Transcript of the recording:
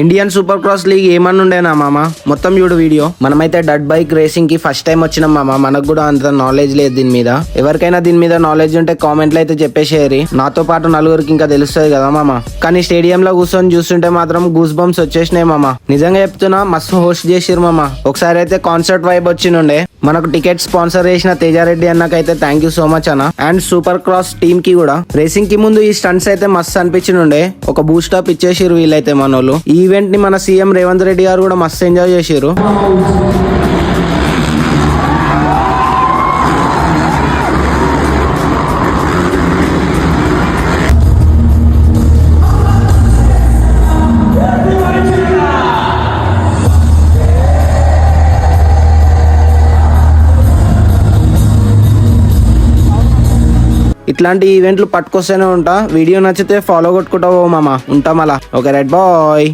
Indian super cross league ఏమన్నా ఉండేనా మామ, మొత్తం చూడు వీడియో. మనమైతే డట్ బైక్ రేసింగ్ కి ఫస్ట్ టైం వచ్చినాం మామ, మనకు కూడా అంత నాలెడ్జ్ లేదు దీని మీద. ఎవరికైనా దీని మీద నాలెడ్జ్ ఉంటే కామెంట్లు అయితే చెప్పేసేయరి, నాతో పాటు నలుగురికి ఇంకా తెలుస్తుంది కదా మామ. కానీ స్టేడియం లో కూర్చొని చూస్తుంటే మాత్రం గూస్ బంప్స్ వచ్చేసినాయి మామ. నిజంగా చెప్తున్నా, మస్తు హోస్ట్ చేసిరు మామ. ఒకసారి అయితే కాన్సర్ట్ వైబ్ వచ్చినుండే. మనకు టికెట్ స్పాన్సర్ చేసిన తేజారెడ్డి అన్నకైతే థ్యాంక్ యూ సో మచ్ అన్న, అండ్ సూపర్ క్రాస్ టీమ్ కి కూడా. రేసింగ్ కి ముందు ఈ స్టంట్స్ అయితే మస్తు అనిపించినుండే, ఒక బూస్ట్ అప్ ఇచ్చేసిరు వీళ్ళైతే మనోళ్ళు. ఈ ఈవెంట్ ని మన సీఎం రేవంత్ రెడ్డి గారు కూడా మస్తు ఎంజాయ్ చేసిరు. ఇట్లాంటి ఈవెంట్లు పట్టుకొస్తూనే ఉంటా. వీడియో నచ్చితే ఫాలో కొట్టుకుంటావో మామ. ఉంటాం అలా. Okay right bye.